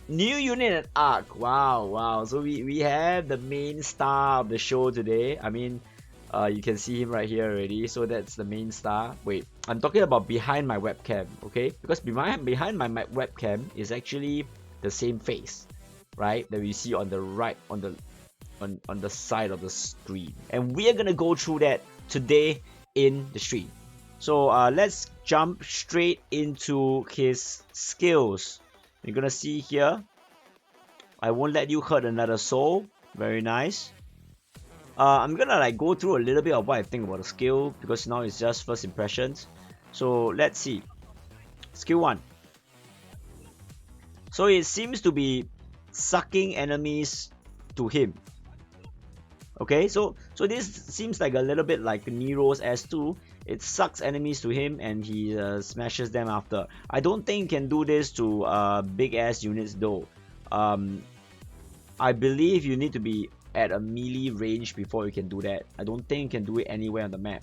New unit and arc. Wow. So we have the main star of the show today. I mean, you can see him right here already. So that's the main star. Wait, I'm talking about behind my webcam, okay? Because behind my webcam is actually the same face, right? That we see on the right on the side of the screen. And we are gonna go through that today in the stream. So let's jump straight into his skills. You're gonna see here, I won't let you hurt another soul. Very nice. I'm gonna like go through a little bit of what I think about the skill because now it's just first impressions. So let's see. Skill 1. So it seems to be sucking enemies to him. Okay, so this seems like a little bit like Nero's S2. It sucks enemies to him and he smashes them after. I don't think you can do this to big ass units though. I believe you need to be at a melee range before you can do that. I don't think you can do it anywhere on the map.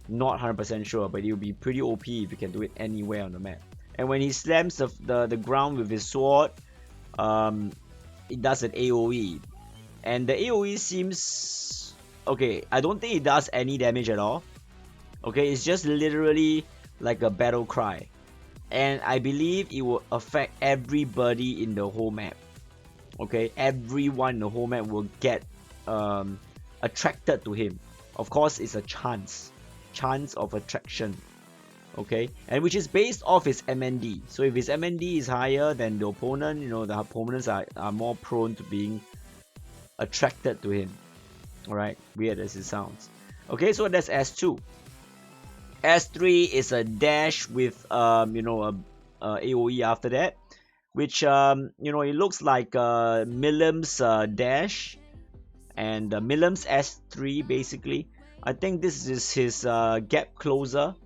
Not 100% sure, but it will be pretty OP if you can do it anywhere on the map. And when he slams the ground with his sword, it does an AoE. And the AoE seems... okay, I don't think it does any damage at all. Okay, it's just literally like a battle cry. And I believe it will affect everybody in the whole map. Okay, everyone in the whole map will get attracted to him. Of course, it's a chance of attraction. Okay, and which is based off his MND. So if his MND is higher than the opponent, you know, the opponents are more prone to being attracted to him. Alright, weird as it sounds. Okay, so that's S2. S3 is a dash with you know, a AoE after that, which you know, it looks like Milim's dash and Milim's S3 basically. I think this is his gap closer.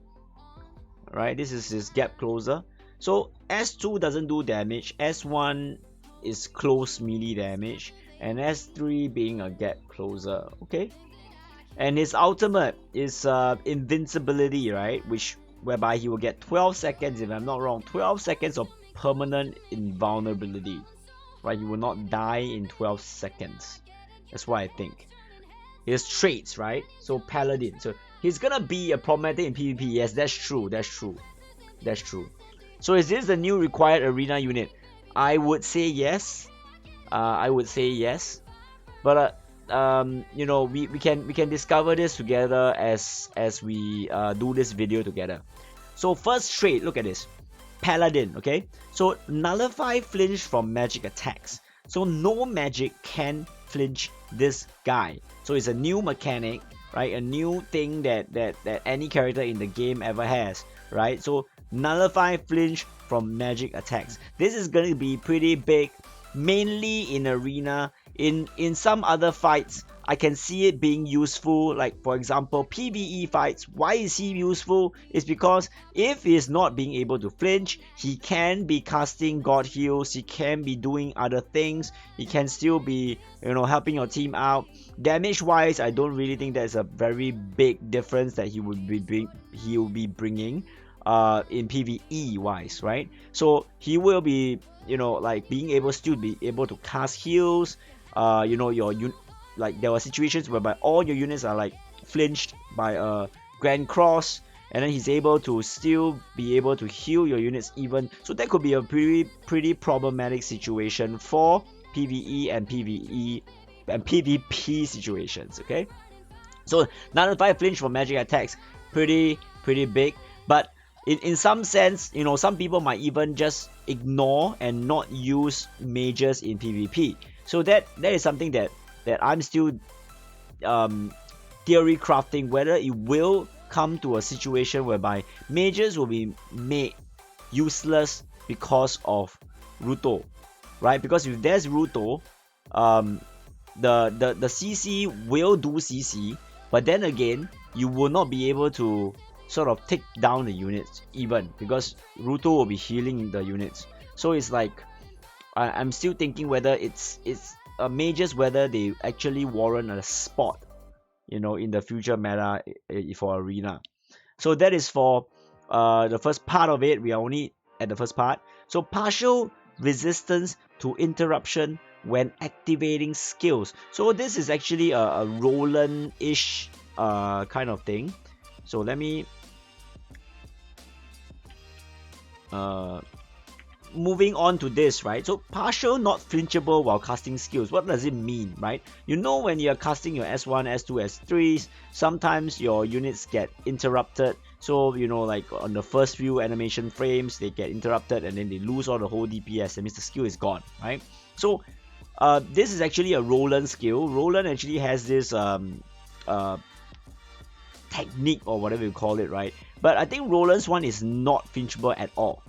Right, this is his gap closer. So S2 doesn't do damage, S1 is close melee damage, and S3 being a gap closer. Okay, and his ultimate is invincibility, right, whereby he will get 12 seconds, if I'm not wrong, 12 seconds of permanent invulnerability, right? He will not die in 12 seconds. That's what I think. His traits, right? So paladin, so he's gonna be a problematic in PvP. Yes, that's true. So is this the new required arena unit? I would say yes. But you know, we can discover this together as we do this video together. So first trait, look at this, paladin. Okay, so nullify flinch from magic attacks. So no magic can flinch this guy. So it's a new mechanic, right? A new thing that any character in the game ever has, right? So nullify flinch from magic attacks. This is going to be pretty big, mainly in arena. In some other fights, I can see it being useful, like for example PvE fights. Why is he useful? It's because if he is not being able to flinch, he can be casting god heals, he can be doing other things, he can still be, you know, helping your team out. Damage wise, I don't really think there's a very big difference that he will be bringing in PvE wise, right? So he will be, you know, like being able still be able to cast heals. You know, like there were situations whereby all your units are like flinched by a Grand Cross, and then he's able to still be able to heal your units even. So that could be a pretty problematic situation for PvE and PvP situations. Okay, so nullify flinch for magic attacks, pretty big. But in some sense, you know, some people might even just ignore and not use mages in PvP. So that is something that I'm still theory crafting, whether it will come to a situation whereby mages will be made useless because of Ruuto, right? Because if there's Ruuto, the CC will do CC, but then again, you will not be able to sort of take down the units even, because Ruuto will be healing the units. So it's like, I'm still thinking whether it's mages, whether they actually warrant a spot, you know, in the future meta for arena. So that is for the first part of it. We are only at the first part. So partial resistance to interruption when activating skills. So this is actually a Roland-ish kind of thing. So let me moving on to this, right? So partial not flinchable while casting skills. What does it mean, right? You know, when you're casting your S1, S2, S3s, sometimes your units get interrupted. So, you know, like on the first few animation frames, they get interrupted and then they lose all the whole DPS. That means the skill is gone, right? So this is actually a Roland skill. Roland actually has this technique or whatever you call it, right? But I think Roland's one is not flinchable at all.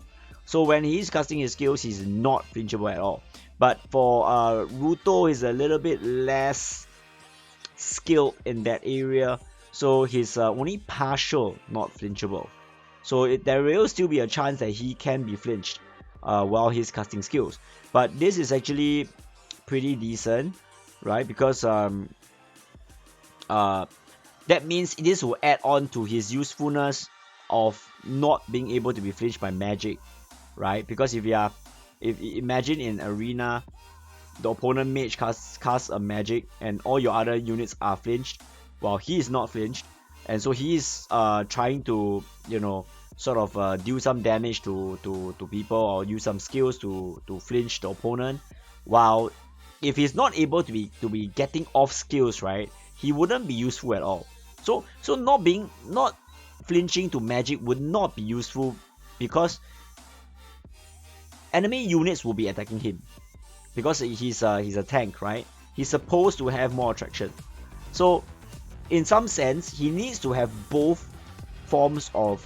So when he's casting his skills, he's not flinchable at all. But for Ruuto, he's a little bit less skilled in that area. So he's only partial not flinchable. So there will still be a chance that he can be flinched while he's casting skills. But this is actually pretty decent, right? Because that means this will add on to his usefulness of not being able to be flinched by magic, right? Because if imagine in arena, the opponent mage casts a magic and all your other units are flinched while he is not flinched, and so he is trying to, you know, sort of do some damage to people or use some skills to flinch the opponent. While if he's not able to be getting off skills, right, he wouldn't be useful at all. So not flinching to magic would not be useful because enemy units will be attacking him because he's a tank, right? He's supposed to have more attraction. So in some sense, he needs to have both forms of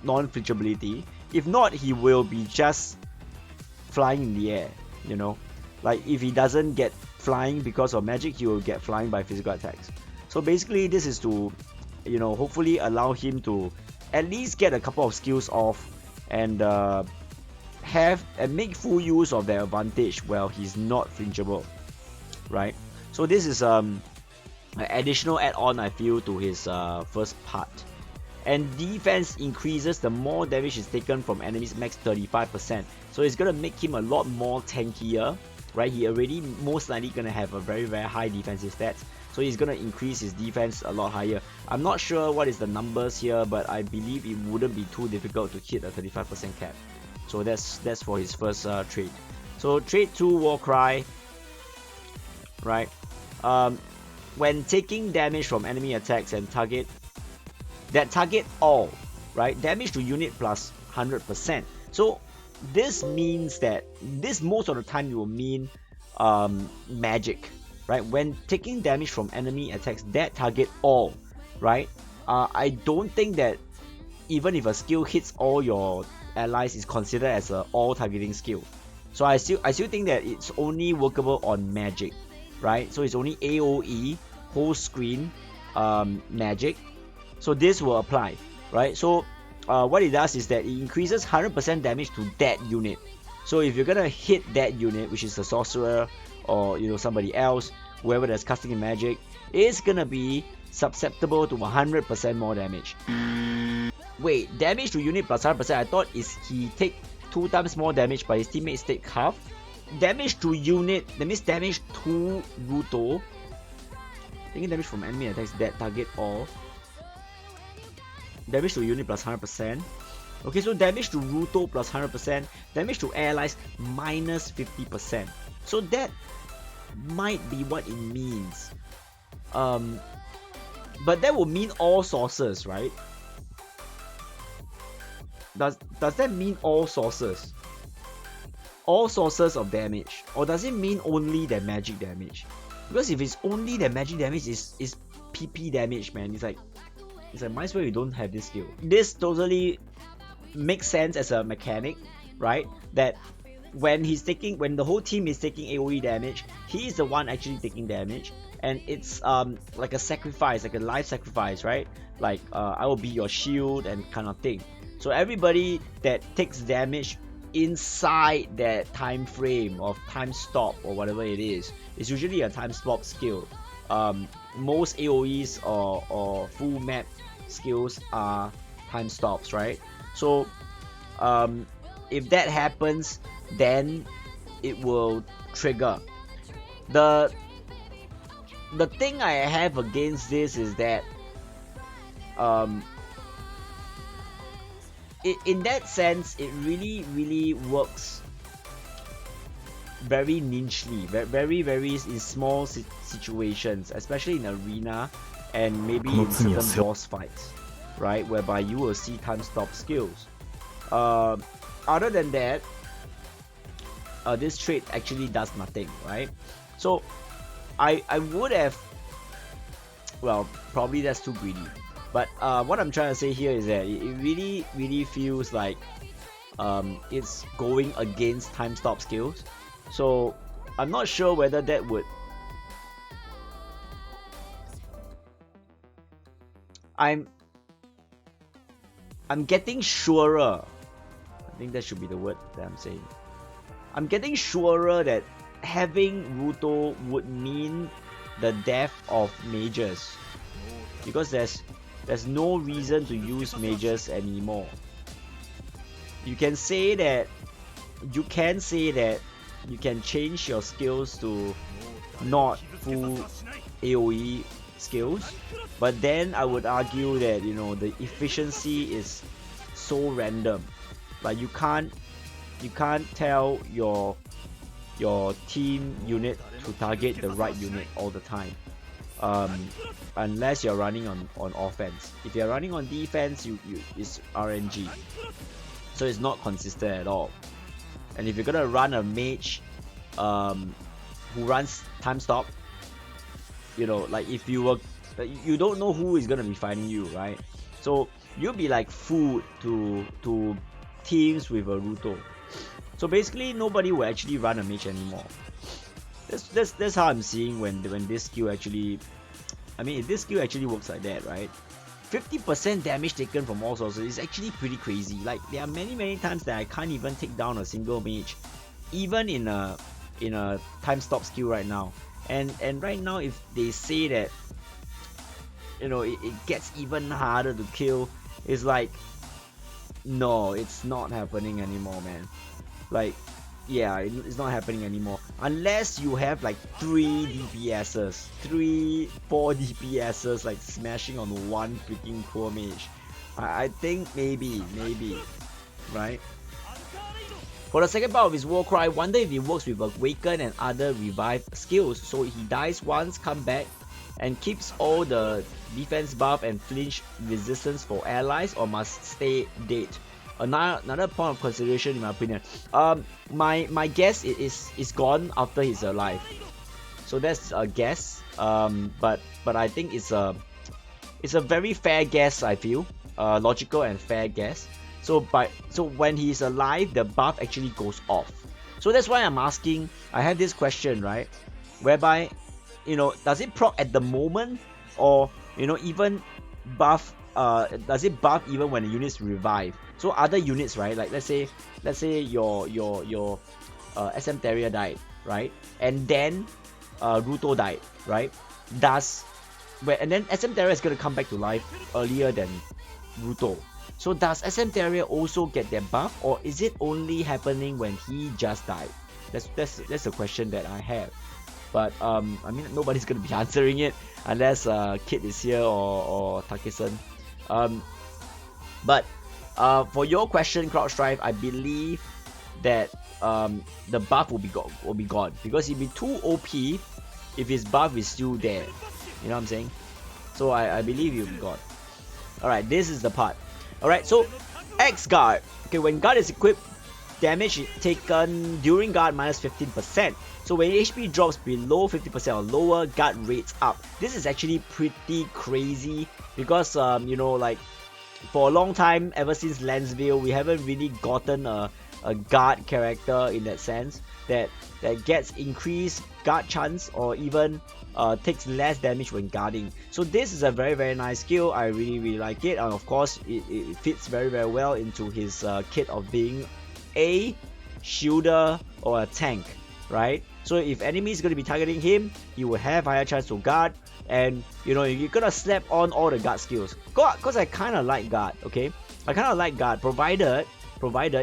non-flinchability. If not, he will be just flying in the air, you know? Like if he doesn't get flying because of magic, he will get flying by physical attacks. So basically this is to, you know, hopefully allow him to at least get a couple of skills off and have and make full use of their advantage while he's not flinchable, right? So this is an additional add-on, I feel, to his first part. And defense increases the more damage is taken from enemies, max 35%. So it's gonna make him a lot more tankier, right? He already most likely gonna have a very high defensive stats, so he's gonna increase his defense a lot higher. I'm not sure what is the numbers here, but I believe it wouldn't be too difficult to hit a 35% cap. So that's for his first trait. So trait 2, Warcry, right? When taking damage from enemy attacks and target all, right? Damage to unit plus 100%. So this means that this most of the time will mean magic, right? When taking damage from enemy attacks that target all, right? I don't think that even if a skill hits all your allies is considered as a all targeting skill. So I still think that it's only workable on magic, right? So it's only AoE, whole screen, magic. So this will apply, right? So what it does is that it increases 100% damage to that unit. So if you're gonna hit that unit, which is a sorcerer or, you know, somebody else, whoever that's casting in magic, is gonna be susceptible to 100% more damage. Wait, damage to unit plus 100%. I thought he take 2 times more damage, but his teammates take half. Damage to unit, that means damage to Ruuto. Taking damage from enemy attacks that target all. Damage to unit plus 100%. Okay, so damage to Ruuto plus 100%. Damage to allies minus 50%. So that might be what it means. But that will mean all sources, right? Does that mean all sources? All sources of damage? Or does it mean only the magic damage? Because if it's only the magic damage, is PP damage, man. It's like might as well you don't have this skill. This totally makes sense as a mechanic, right? That when the whole team is taking AoE damage, he is the one actually taking damage, and it's like a sacrifice, like a life sacrifice, right? Like I will be your shield and kind of thing. So everybody that takes damage inside that time frame of time stop or whatever it is usually a time stop skill. Most AoEs or full map skills are time stops, right? So if that happens, then it will trigger. The thing I have against this is that in that sense it really works very nichely, very in small situations, especially in arena and maybe in certain boss fights, right, whereby you will see time stop skills. Other than that, this trait actually does nothing, right? So I would have, well, probably that's too greedy, but what I'm trying to say here is that it really feels like it's going against time stop skills. So I'm not sure whether that would, I'm getting surer, I think that should be the word that I'm saying. I'm getting surer that having Ruuto would mean the death of mages, because there's no reason to use mages anymore. You can say that you can change your skills to not full AoE skills, but then I would argue that, you know, the efficiency is so random. Like you can't tell your team unit to target the right unit all the time, unless you're running on offense. If you're running on defense, it's RNG, so it's not consistent at all. And if you're gonna run a mage who runs time stop, you know, like if you were, you don't know who is gonna be fighting you, right? So you'll be like food to teams with a Ruuto. So basically nobody will actually run a mage anymore. That's how I'm seeing when this skill actually, I mean, if this skill actually works like that, right? 50% damage taken from all sources is actually pretty crazy. Like there are many times that I can't even take down a single mage, even in a time stop skill right now. And right now, if they say that, you know, it gets even harder to kill, it's like, no, it's not happening anymore, man. Like, yeah, it's not happening anymore unless you have like 3 DPSs, 4 DPSs like smashing on one freaking poor mage. I think maybe, right? For the second part of his war cry, wonder if it works with Awaken and other revive skills. So he dies once, come back, and keeps all the defense buff and flinch resistance for allies, or must stay dead. Another point of consideration in my opinion. My guess is gone after he's alive. So that's a guess. But I think it's a very fair guess. I feel logical and fair guess. So when he's alive, the buff actually goes off. So that's why I'm asking. I have this question, right? Whereby, you know, does it proc at the moment, or, you know, even buff? Does it buff even when the units revive? So other units, right? Like let's say your SM Theria died, right? And then Ruuto died, right? And then SM Theria is gonna come back to life earlier than Ruuto. So does SM Theria also get that buff, or is it only happening when he just died? That's a question that I have. But I mean, nobody's gonna be answering it unless Kid is here or Take-san. But for your question, CloudStrife, I believe that the buff will be gone, because it'll be too OP if his buff is still there. You know what I'm saying? So I believe he'll be gone. Alright, this is the part. Alright, so X guard. Okay, when guard is equipped, damage taken during guard minus 15%. So when HP drops below 50% or lower, guard rates up. This is actually pretty crazy, because you know, like for a long time, ever since Lensville, we haven't really gotten a guard character in that sense that gets increased guard chance, or even takes less damage when guarding. So this is a very nice skill. I really like it, and of course it fits very well into his kit of being a shielder or a tank, right? So if enemy is going to be targeting him, he will have higher chance to guard, and you know, you're gonna slap on all the guard skills. Cause I kind of like guard, okay? I kind of like guard, provided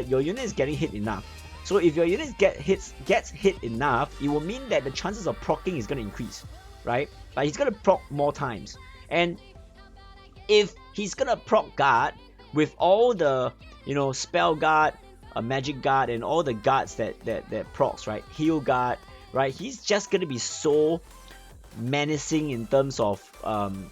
your unit is getting hit enough. So if your unit gets hit enough, it will mean that the chances of proccing is going to increase, right? Like he's going to proc more times. And if he's going to proc guard with all the, spell guard, magic guard, and all the guards that procs, right? Heal guard, right? He's just going to be so menacing in terms of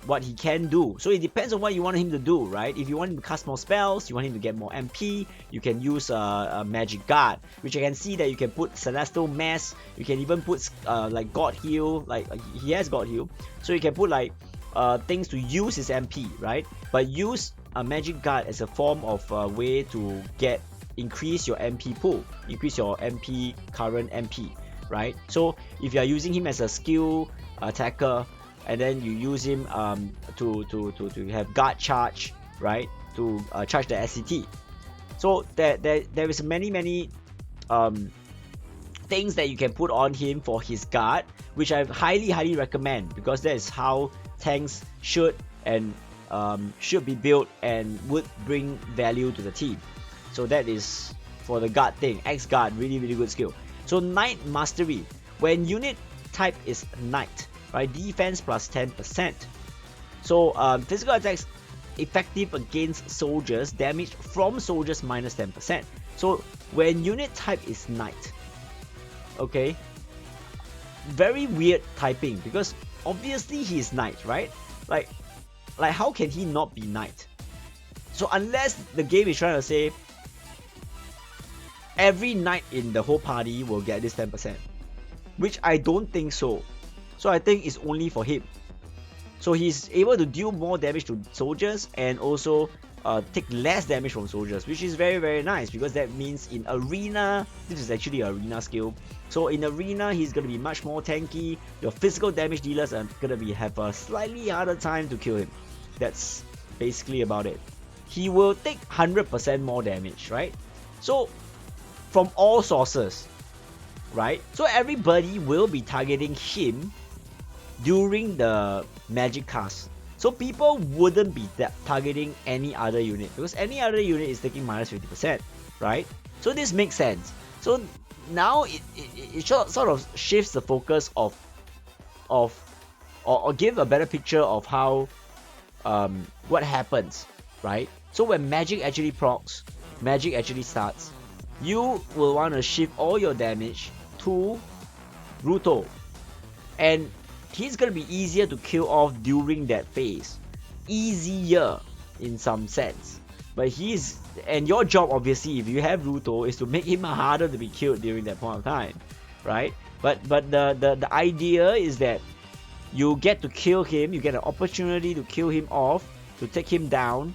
what he can do. So it depends on what you want him to do, right? If you want him to cast more spells, you want him to get more MP, you can use a magic guard, which I can see that you can put celestial mass. You can even put like god heal, like he has god heal, so you can put like things to use his MP, right? But use a magic guard as a form of way to increase your MP pool, increase your MP current MP, right? So if you are using him as a skill attacker, and then you use him to have guard charge, right? To charge the SCT. So there is many things that you can put on him for his guard, which I highly recommend, because that is how tanks should be built and would bring value to the team. So that is for the guard thing. X guard, really good skill. So Knight Mastery, when unit type is Knight, right? Defense plus 10%. So physical attacks effective against soldiers, damage from soldiers minus 10%. So when unit type is Knight, okay, very weird typing, because obviously he is Knight, right? Like how can he not be Knight? So unless the game is trying to say every Knight in the whole party will get this 10%, which I don't think so. So I think it's only for him. So he's able to deal more damage to soldiers and also take less damage from soldiers, which is very nice, because that means in arena, this is actually an arena skill. So in arena, he's going to be much more tanky. Your physical damage dealers are going to have a slightly harder time to kill him. That's basically about it. He will take 100% more damage, right? So from all sources, right? So everybody will be targeting him during the magic cast. So people wouldn't be targeting any other unit, because any other unit is taking minus 50%, right? So this makes sense. So now it sort of shifts the focus or give a better picture of how what happens, right? So when magic actually procs, magic actually starts, you will want to shift all your damage to Ruuto, and he's gonna be easier to kill off during that phase. Easier in some sense. But and your job obviously, if you have Ruuto, is to make him harder to be killed during that point of time, right? But the idea is that you get to kill him, you get an opportunity to kill him off, to take him down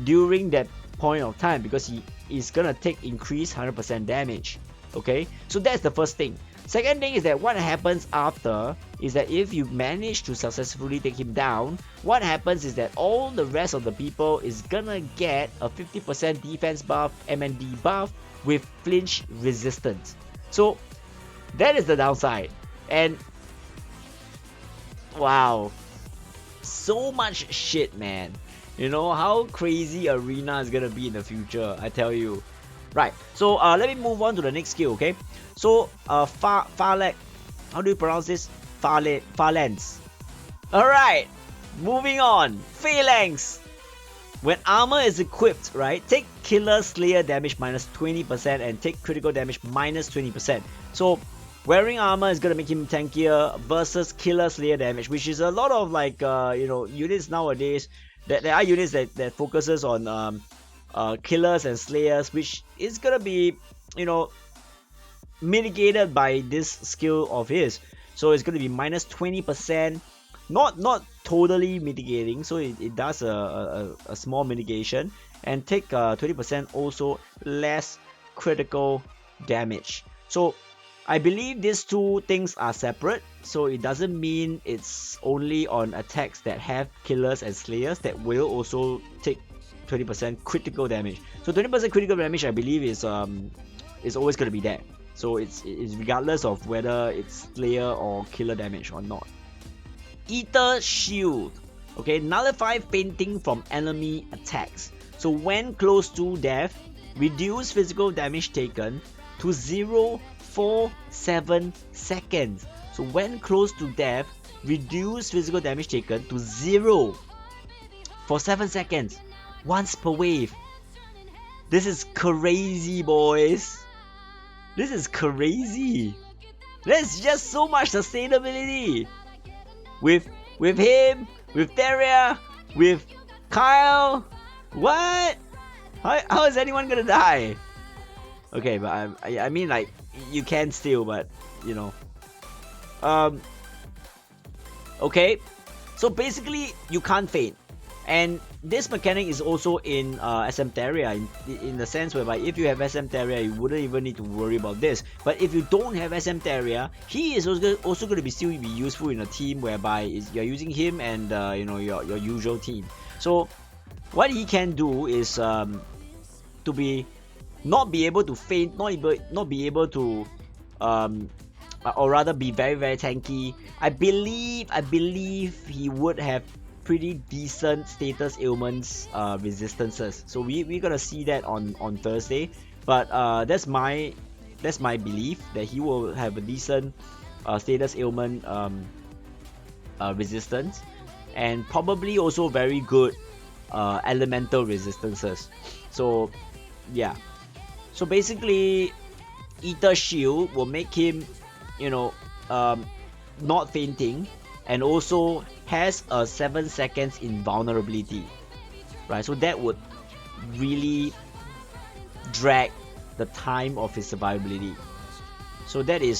during that point of time, because he is gonna take increased 100% damage. Okay, so that's the first thing. Second thing is that what happens after is that if you manage to successfully take him down, what happens is that all the rest of the people is gonna get a 50% defense buff, MND buff with flinch resistance. So that is the downside. And wow, so much shit, man. You know how crazy arena is gonna be in the future, I tell you. Right, so let me move on to the next skill, okay? So, Phalanx, how do you pronounce this? Phalanx. Alright, moving on. Phalanx. When armor is equipped, right, take killer slayer damage minus 20% and take critical damage minus 20%. So, wearing armor is gonna make him tankier versus killer slayer damage, which is a lot of like, units nowadays. There are units that focuses on killers and slayers, which is gonna be, mitigated by this skill of his. So it's gonna be minus 20%, not totally mitigating, so it does a small mitigation, and take 20% also less critical damage. So I believe these two things are separate, so it doesn't mean it's only on attacks that have killers and slayers that will also take 20% critical damage. So 20% critical damage, I believe, is always going to be there. So it's regardless of whether it's slayer or killer damage or not. Ether Shield. Okay, nullify fainting from enemy attacks. So when close to death, reduce physical damage taken to 0 for 7 seconds. So when close to death, reduce physical damage taken to 0 for 7 seconds, once per wave. This is crazy, boys. This is crazy. There's just so much sustainability. With him, with Theria, with Kyle. What? How is anyone gonna die? Okay, but I mean, like, you can still, but you know. Okay, so basically you can't faint, and this mechanic is also in SM Theria in the sense whereby if you have SM Theria, you wouldn't even need to worry about this. But if you don't have SM Theria, he is also going to still be useful in a team whereby you're using him and you know, your usual team. So what he can do is to not be able to faint, not be able to or rather be very, very tanky. I believe he would have pretty decent status ailments resistances. So we're gonna see that on Thursday. But that's my belief that he will have a decent status ailment resistance, and probably also very good elemental resistances. So yeah. So basically, Ether Shield will make him, you know, not fainting, and also has a 7 seconds invulnerability, right? So that would really drag the time of his survivability. So that is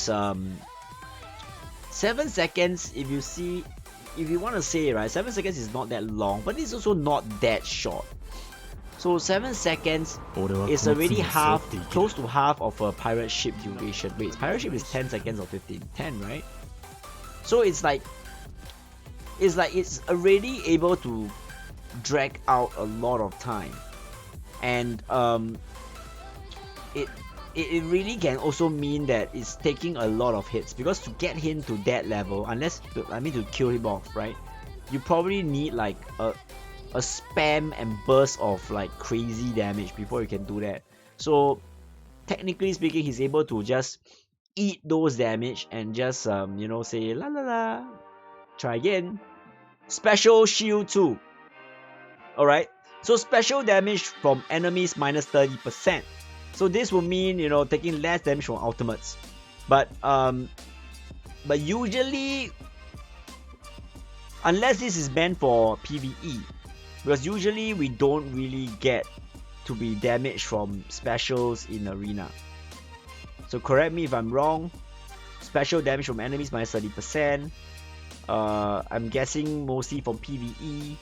7 seconds. If you want to say, right, 7 seconds is not that long, but it's also not that short. So 7 seconds is already close to half of a pirate ship duration. Wait, pirate ship is 10 seconds or 15? 10, right? So it's already able to drag out a lot of time, and it really can also mean that it's taking a lot of hits, because to get him to that level, to kill him off, right, you probably need like a spam and burst of like crazy damage before you can do that. So technically speaking, he's able to just eat those damage and just you know, say la la la, try again. Special shield 2. Alright, so special damage from enemies minus 30%. So this will mean, you know, taking less damage from ultimates. But usually, unless this is meant for PvE, because usually we don't really get to be damaged from specials in arena. So correct me if I'm wrong. Special damage from enemies minus 30%. I'm guessing mostly from PvE.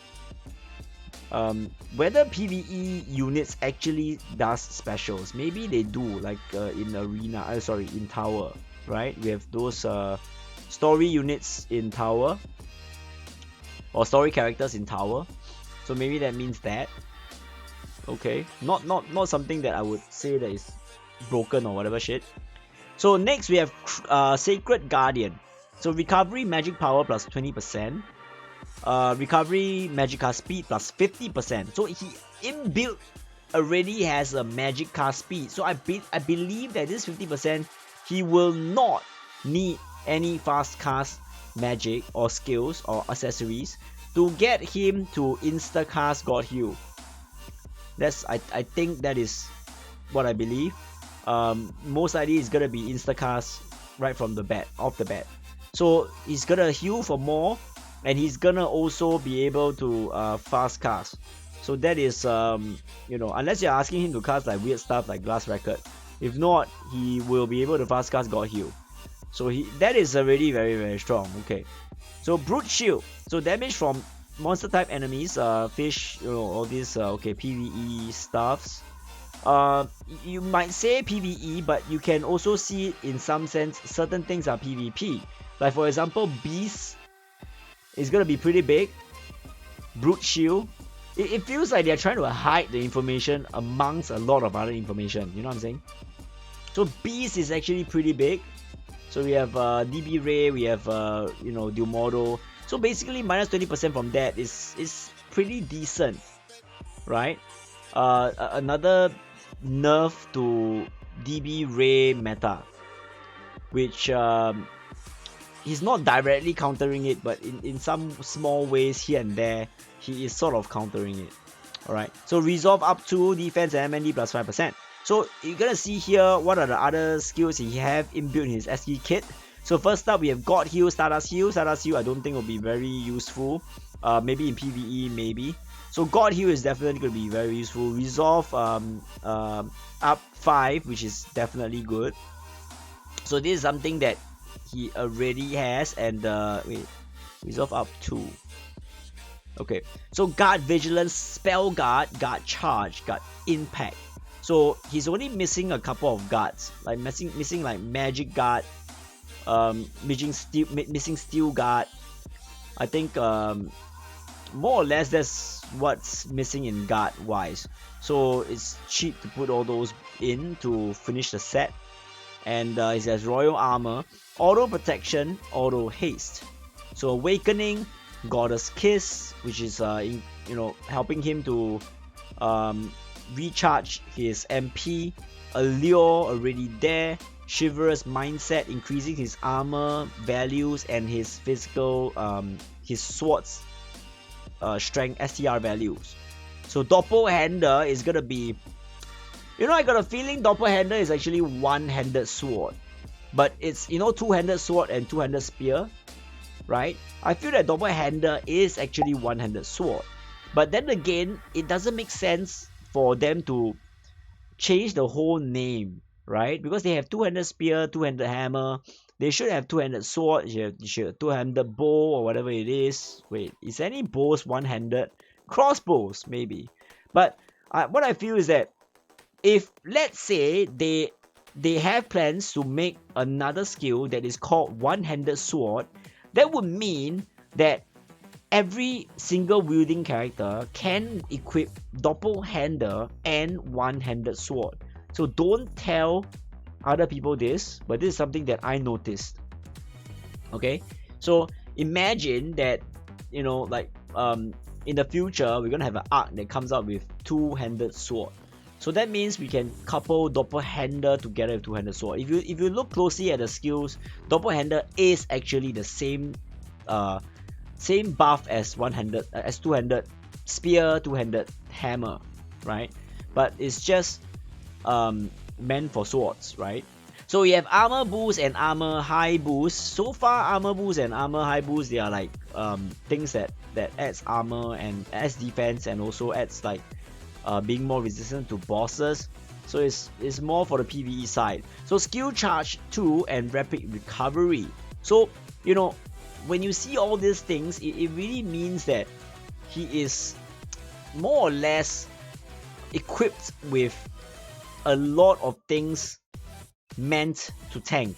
Whether PvE units actually does specials, maybe they do, like in arena. In tower, right? We have those story units in tower, or story characters in tower. So maybe that means that. Okay, not something that I would say that is broken or whatever shit. So next we have Sacred Guardian. So recovery magic power plus 20%. Recovery magic cast speed plus 50%. So he inbuilt already has a magic cast speed. So I believe that this 50%, he will not need any fast cast magic or skills or accessories to get him to insta cast God Heal. I think that is what I believe. Most likely it's gonna be insta cast right from the bat, off the bat. So he's gonna heal for more, and he's gonna also be able to fast cast. So that is you know, unless you're asking him to cast like weird stuff like Glass Record. If not, he will be able to fast cast God Heal. So that is already very, very strong. Okay, so Brute Shield. So damage from monster type enemies, fish, you know, all these okay, PvE stuffs. You might say PvE, but you can also see in some sense certain things are PvP. Like for example, Beast is gonna be pretty big. Brute Shield. It feels like they're trying to hide the information amongst a lot of other information. You know what I'm saying? So Beast is actually pretty big. So we have DB Ray, we have you know, Dumodo. So basically minus 20% from that is pretty decent, right? Another nerf to DB Ray meta, which he's not directly countering it, but in some small ways here and there, he is sort of countering it. Alright, so resolve up to defense and MND plus 5%. So you're gonna see here what are the other skills he have inbuilt in his SE kit. So first up, we have God Heal, Stardust Heal. Stardust Heal I don't think will be very useful. Maybe in PvE, maybe. So God Heal is definitely going to be very useful. Resolve up 5, which is definitely good. So this is something that he already has. And wait, resolve up 2. Okay, so Guard Vigilance, Spell Guard, Guard Charge, Guard Impact. So he's only missing a couple of guards, like missing like Magic Guard, missing Steel Guard. I think more or less that's what's missing in guard wise. So it's cheap to put all those in to finish the set. And it has Royal Armor, Auto Protection, Auto Haste. So Awakening, Goddess Kiss, which is helping him to recharge his MP. Allure already there. Chivalrous Mindset, increasing his armor values and his physical his swords strength STR values. So Doppelhander is gonna be, I got a feeling Doppelhander is actually one-handed sword, but it's two-handed sword and two-handed spear, right? I feel that Doppelhander is actually one-handed sword, but then again, it doesn't make sense for them to change the whole name, right? Because they have two-handed spear, two-handed hammer. They should have two-handed sword. You should have two-handed bow or whatever it is. Wait, is any bows one-handed? Crossbows, maybe. But what I feel is that if, let's say, they have plans to make another skill that is called one-handed sword, that would mean that every single wielding character can equip Doppelhander and one-handed sword. So don't tell other people this, but this is something that I noticed. Okay, so imagine that in the future we're gonna have an arc that comes out with two-handed sword. So that means we can couple Doppelhander together with two-handed sword. If you look closely at the skills, Doppelhander is actually the same buff as one-handed, as two-handed spear, two-handed hammer, right? But it's just meant for swords, right? So we have armor boost and armor high boost. So far, armor boost and armor high boost, they are like things that adds armor and adds defense and also adds like being more resistant to bosses. So it's more for the PvE side. So skill charge 2 and rapid recovery. So when you see all these things, it really means that he is more or less equipped with a lot of things meant to tank.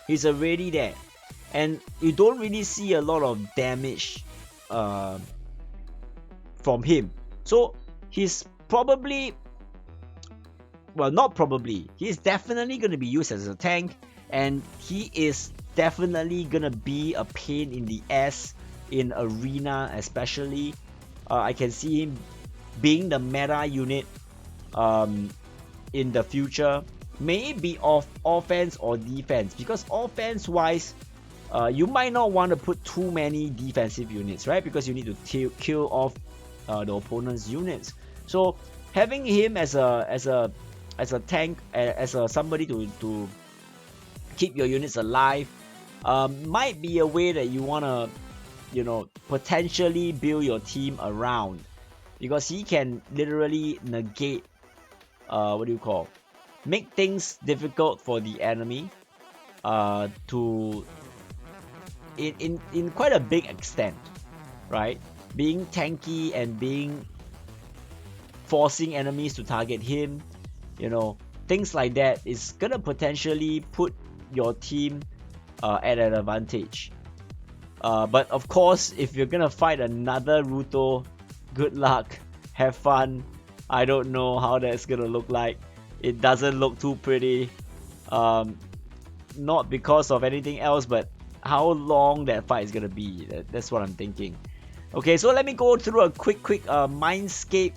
He's already there, and you don't really see a lot of damage from him. So he's probably, well, not probably, he's definitely going to be used as a tank, and he is definitely going to be a pain in the ass in arena, especially. I can see him being the meta unit in the future, maybe of offense or defense, because offense wise you might not want to put too many defensive units, right? Because you need to kill off the opponent's units. So having him as a tank, as somebody to keep your units alive, might be a way that you want to potentially build your team around, because he can literally negate make things difficult for the enemy to in quite a big extent, right? Being tanky and being forcing enemies to target him, things like that is gonna potentially put your team at an advantage. But of course, if you're gonna fight another Ruuto, good luck, have fun. I don't know how that's gonna look like. It doesn't look too pretty, not because of anything else, but how long that fight is gonna be. That's what I'm thinking. Okay, so let me go through a quick mindscape,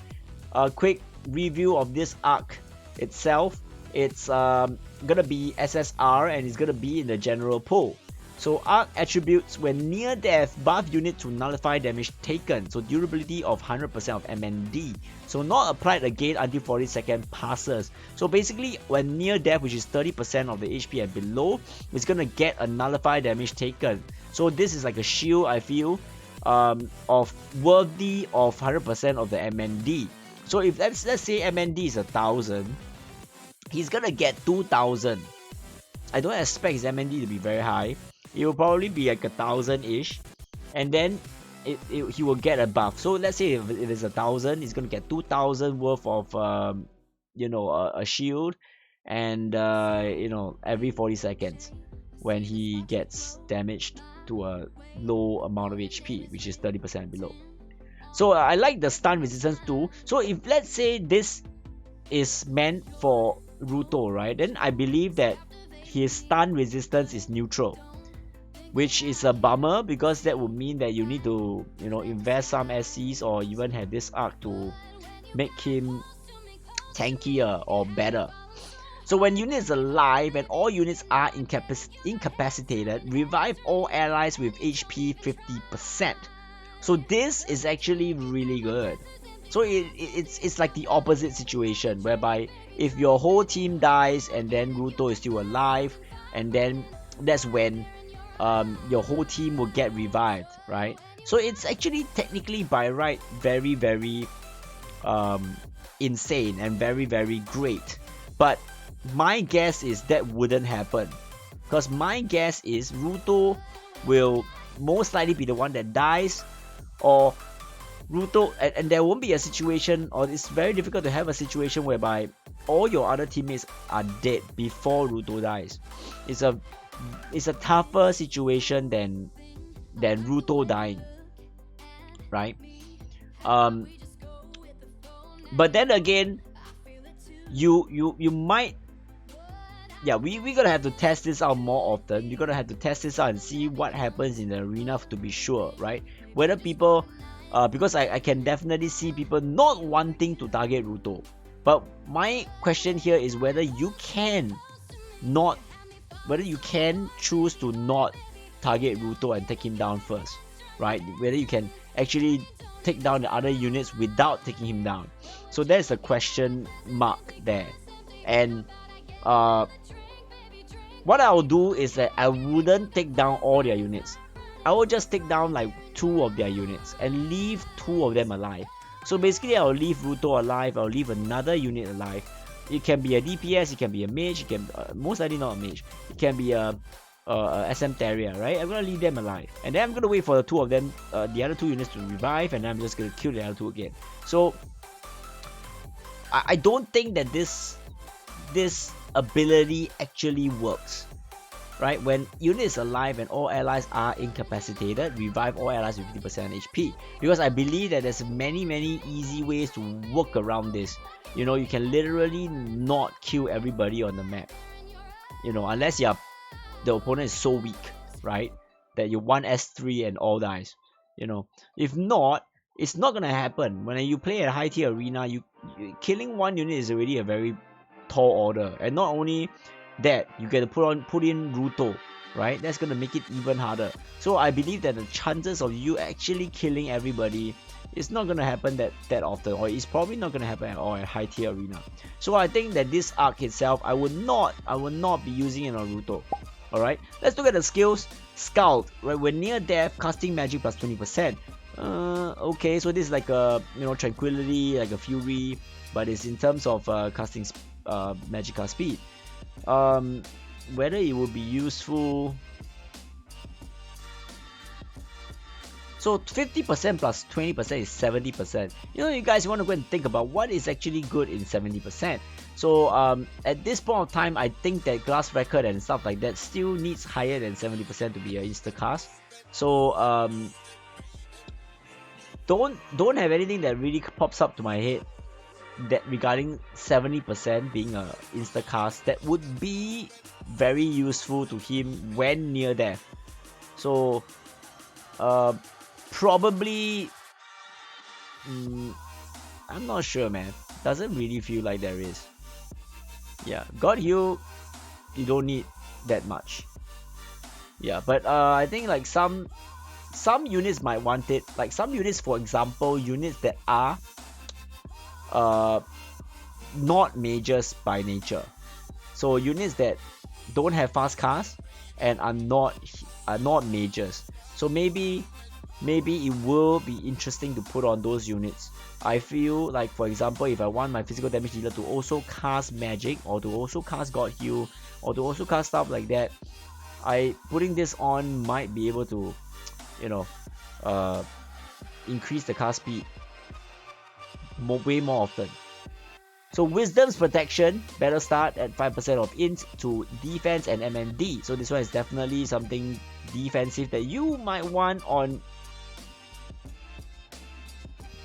quick review of this arc itself. it's gonna be SSR and it's gonna be in the general pool. So arc attributes: when near death, buff unit to nullify damage taken. So durability of 100% of MND. So not applied again until 40 seconds passes. So basically, when near death, which is 30% of the HP and below, it's gonna get a nullify damage taken. So this is like a shield, I feel, of worthy of 100% of the MND. So if let's say MND is 1,000, he's gonna get 2,000. I don't expect his MND to be very high. It will probably be like 1,000-ish, and then he will get a buff. So let's say if it's 1,000, he's gonna get 2,000 worth of a shield, and every 40 seconds when he gets damaged to a low amount of HP, which is 30% below. So I like the stun resistance too. So if let's say this is meant for Ruuto, right, then I believe that his stun resistance is neutral, which is a bummer, because that would mean that you need to invest some SCs or even have this arc to make him tankier or better. So when units alive and all units are incapacitated, revive all allies with HP 50%. So this is actually really good. So it's like the opposite situation, whereby if your whole team dies and then Ruuto is still alive, and then that's when your whole team will get revived, right? So it's actually technically by right very, very insane and very, very great. But my guess is that wouldn't happen, because my guess is Ruuto will most likely be the one that dies, or Ruuto, and there won't be a situation, or it's very difficult to have a situation whereby all your other teammates are dead before Ruuto dies. It's a tougher situation than Ruuto dying, right? But then again, you might, we're gonna have to test this out more often. We're gonna have to test this out and see what happens in the arena to be sure, right? Whether people, because I can definitely see people not wanting to target Ruuto. But my question here is whether you can choose to not target Ruuto and take him down first, right? Whether you can actually take down the other units without taking him down. So there's a question mark there. And what I'll do is that I wouldn't take down all their units. I will just take down like 2 of their units and leave 2 of them alive. So basically, I'll leave Ruuto alive, I'll leave another unit alive. It can be a DPS, it can be a mage, it can most likely not a mage. It can be a SM Theria, right? I'm gonna leave them alive, and then I'm gonna wait for the 2 of them, the other 2 units to revive, and then I'm just gonna kill the other 2 again. So I don't think that this ability actually works, right? When unit is alive and all allies are incapacitated, revive all allies with 50% HP. Because I believe that there's many easy ways to work around this. You can literally not kill everybody on the map. Unless the opponent is so weak, right? That you 1S3 and all dies. If not, it's not gonna happen. When you play a high tier arena, you killing 1 unit is already a very tall order. And not only that, you get to put in Ruuto, right? That's gonna make it even harder. So I believe that the chances of you actually killing everybody is not gonna happen that often, or it's probably not gonna happen at all at high tier arena. So I think that this arc itself, I would not be using it on Ruuto. Alright, let's look at the skills. Scout, right? When near death, casting magic plus 20%. Okay, so this is like a tranquility, like a fury, but it's in terms of casting magical speed. Whether it would be useful. So 50% plus 20% is 70%. You guys want to go and think about what is actually good in 70%. So at this point of time, I think that glass record and stuff like that still needs higher than 70% to be an instacast. So don't have anything that really pops up to my head that regarding 70% being a instacast that would be very useful to him when near death. So probably I'm not sure, man. Doesn't really feel like there is. Yeah, God Heal, you don't need that much. Yeah, but I think like some units might want it. Like some units, for example, units that are not mages by nature. So units that don't have fast cast and are not mages. So maybe it will be interesting to put on those units. I feel like, for example, if I want my physical damage dealer to also cast magic, or to also cast God Heal, or to also cast stuff like that, putting this on might be able to, you know, increase the cast speed way more often. So Wisdom's Protection, better start at 5% of int to defense and MND. So this one is definitely something defensive that you might want on.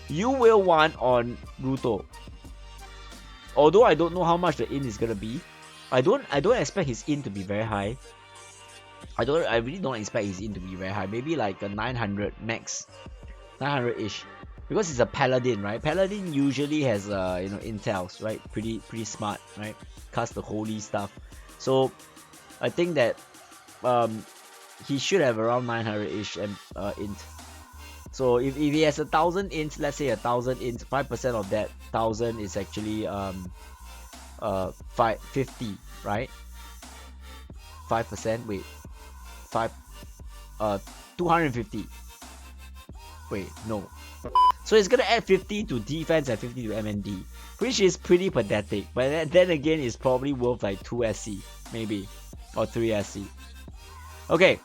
You will want on Ruuto. Although I don't know how much the int is gonna be. I don't expect his int to be very high. I really don't expect his int to be very high. Maybe like a 900 max. 900-ish. Because it's a paladin, right? Paladin usually has intels, right? Pretty smart, right? Cast the holy stuff. So I think that he should have around 900-ish int. So if he has 1,000 int, let's say 1,000 int, 5% of that 1,000 is actually 50, right? 5%, wait, 250. Wait, no. So it's gonna add 50 to defense and 50 to MND, which is pretty pathetic. But then again, it's probably worth like 2 SC, maybe, or 3 SC. Okay.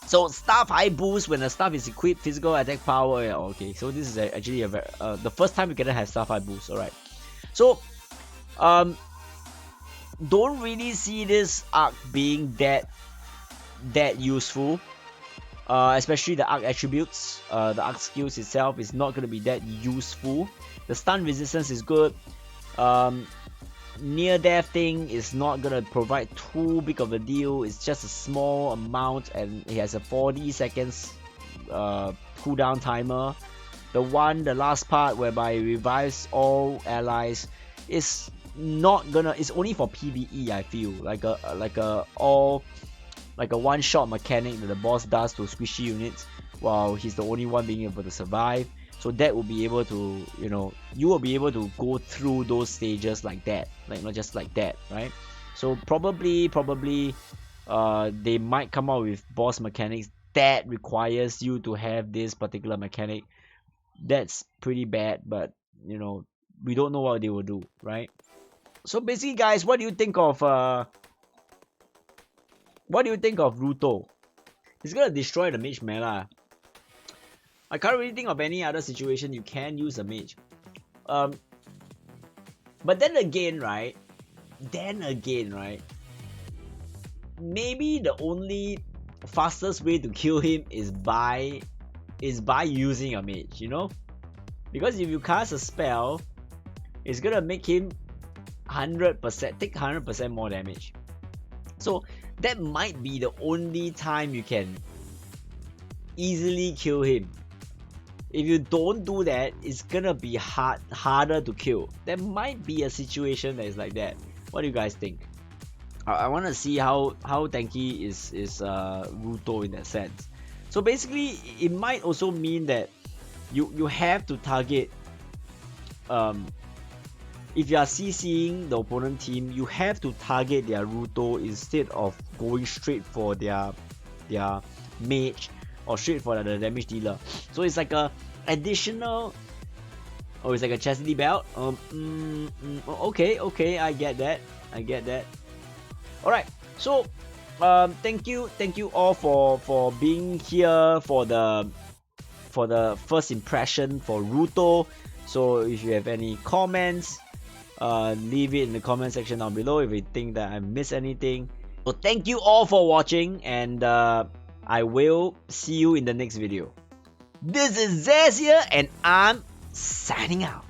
So staff high boost when the staff is equipped, physical attack power. Yeah, okay, so this is actually a the first time you're gonna have staff high boost. All right. So don't really see this arc being that useful. Especially the arc attributes, the arc skills itself is not gonna be that useful. The stun resistance is good. Near death thing is not gonna provide too big of a deal. It's just a small amount, and it has a 40 seconds cooldown timer. The last part whereby it revives all allies is not gonna. It's only for PvE. I feel like a one-shot mechanic that the boss does to squishy units, while he's the only one being able to survive. So that will be able to, you will be able to go through those stages like that, like not just like that, right? So probably they might come out with boss mechanics that requires you to have this particular mechanic. That's pretty bad, but we don't know what they will do, right? So basically, guys, what do you think of Ruuto? He's gonna destroy the mage meta. I can't really think of any other situation you can use a mage. But then again, right? Maybe the only fastest way to kill him is by using a mage, Because if you cast a spell, it's gonna make him 100% take 100% more damage. So that might be the only time you can easily kill him. If you don't do that, it's gonna be harder to kill. There might be a situation that is like that. What do you guys think? I want to see how tanky is Ruuto in that sense. So basically, it might also mean that you have to target. If you are CCing the opponent team, you have to target their Ruuto instead of going straight for their mage or straight for the damage dealer. So it's like a additional. Oh, it's like a chastity belt. Okay, I get that. Alright, so thank you all for being here for the first impression for Ruuto. So if you have any comments, leave it in the comment section down below if you think that I missed anything. So thank you all for watching, and I will see you in the next video. This is Zez here, and I'm signing out.